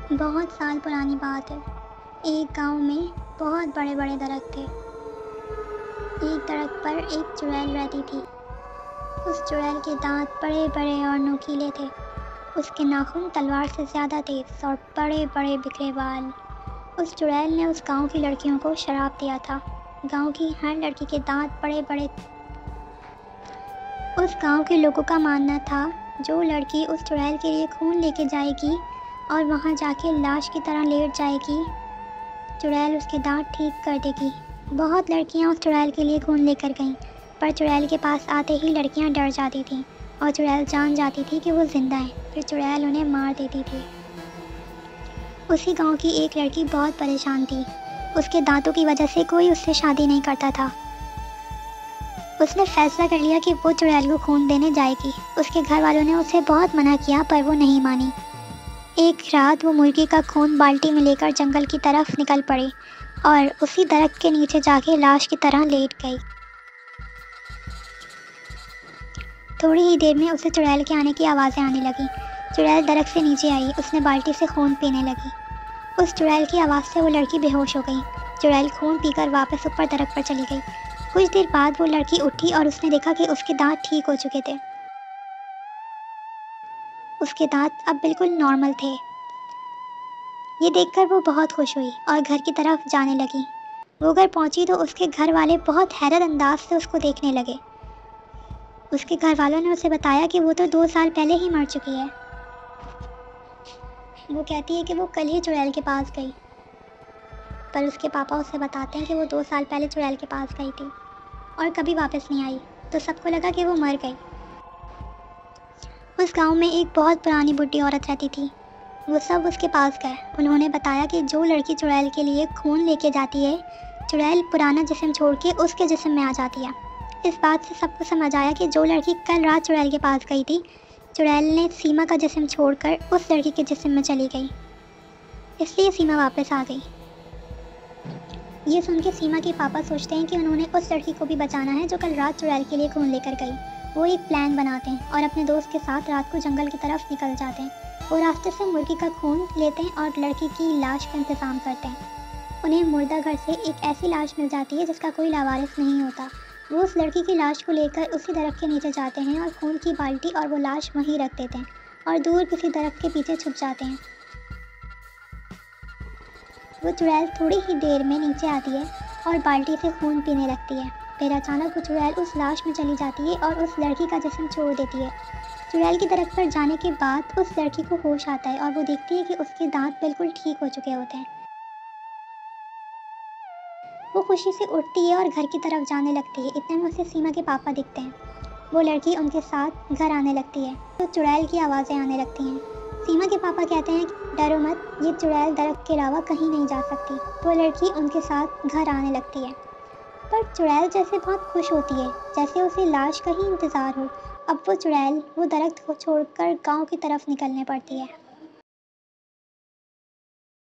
बहुत साल पुरानी बात है। एक गांव में बहुत बड़े बड़े दरख्त थे। एक दरख्त पर एक चुड़ैल रहती थी। उस चुड़ैल के दांत बड़े बड़े और नुकीले थे। उसके नाखून तलवार से ज़्यादा तेज और बड़े बड़े बिखरे बाल। उस चुड़ैल ने उस गांव की लड़कियों को श्राप दिया था। गांव की हर लड़की के दांत बड़े बड़े। उस गांव के लोगों का मानना था, जो लड़की उस चुड़ैल के लिए खून लेके जाएगी और वहां जाके लाश की तरह लेट जाएगी, चुड़ैल उसके दांत ठीक कर देगी। बहुत लड़कियां उस चुड़ैल के लिए खून लेकर गईं, पर चुड़ैल के पास आते ही लड़कियां डर जाती थीं और चुड़ैल जान जाती थी कि वो जिंदा है। फिर चुड़ैल उन्हें मार देती थी। उसी गांव की एक लड़की बहुत परेशान थी। उसके दांतों की वजह से कोई उससे शादी नहीं करता था। उसने फैसला कर लिया कि वो चुड़ैल को खून देने जाएगी। उसके घर वालों ने उसे बहुत मना किया, पर वो नहीं मानी। एक रात वो मुर्गी का खून बाल्टी में लेकर जंगल की तरफ निकल पड़ी और उसी दरख्त के नीचे जाके लाश की तरह लेट गई। थोड़ी ही देर में उसे चुड़ैल के आने की आवाज़ें आने लगीं। चुड़ैल दरख्त से नीचे आई। उसने बाल्टी से खून पीने लगी। उस चुड़ैल की आवाज़ से वो लड़की बेहोश हो गई। चुड़ैल खून पीकर वापस ऊपर दरख्त पर चली गई। कुछ देर बाद वो लड़की उठी और उसने देखा कि उसके दांत ठीक हो चुके थे। उसके दांत अब बिल्कुल नॉर्मल थे। ये देखकर वो बहुत खुश हुई और घर की तरफ जाने लगी। वो घर पहुंची तो उसके घर वाले बहुत हैरत अंदाज से उसको देखने लगे। उसके घर वालों ने उसे बताया कि वो तो 2 साल पहले ही मर चुकी है। वो कहती है कि वो कल ही चुड़ैल के पास गई, पर उसके पापा उसे बताते हैं कि वो 2 साल पहले चुड़ैल के पास गई थी और कभी वापस नहीं आई। तो सबको लगा कि वो मर गई। उस गांव में एक बहुत पुरानी बुढ़ी औरत रहती थी। वो सब उसके पास गए। उन्होंने बताया कि जो लड़की चुड़ैल के लिए खून लेके जाती है, चुड़ैल पुराना जिस्म छोड़ के उसके जिस्म में आ जाती है। इस बात से सबको समझ आया कि जो लड़की कल रात चुड़ैल के पास गई थी, चुड़ैल ने सीमा का जिस्म छोड़कर उस लड़की के जिस्म में चली गई, इसलिए सीमा वापस आ गई। ये सुन के सीमा के पापा सोचते हैं कि उन्होंने उस लड़की को भी बचाना है जो कल रात चुड़ैल के लिए खून लेकर गई। वो एक प्लान बनाते हैं और अपने दोस्त के साथ रात को जंगल की तरफ निकल जाते हैं। वो रास्ते से मुर्गी का खून लेते हैं और लड़की की लाश का इंतज़ाम करते हैं। उन्हें मुर्दा घर से एक ऐसी लाश मिल जाती है जिसका कोई लावारिस नहीं होता। वो उस लड़की की लाश को लेकर उसी दरख्त के नीचे जाते हैं और खून की बाल्टी और वो लाश वहीं रख देते हैं और दूर किसी दरख्त के पीछे छुप जाते हैं। वो चुड़ैल थोड़ी ही देर में नीचे आती है और बाल्टी से खून पीने लगती है। फिर अचानक वो चुड़ैल उस लाश में चली जाती है और उस लड़की का जिस्म छोड़ देती है। चुड़ैल की दरख्त पर जाने के बाद उस लड़की को होश आता है और वो देखती है कि उसके दांत बिल्कुल ठीक हो चुके होते हैं। वो खुशी से उठती है और घर की तरफ जाने लगती है। इतने में उसे सीमा के पापा दिखते हैं। वो लड़की उनके साथ घर आने लगती है तो चुड़ैल की आवाज़ें आने लगती हैं। सीमा के पापा कहते हैं, डरो मत, ये चुड़ैल दरख्त के अलावा कहीं नहीं जा सकती। वो लड़की उनके साथ घर आने लगती है, पर चुड़ैल जैसे बहुत खुश होती है, जैसे उसे लाश का ही इंतज़ार हो। अब वो चुड़ैल वो दरख्त को छोड़कर गांव की तरफ निकलने पड़ती है।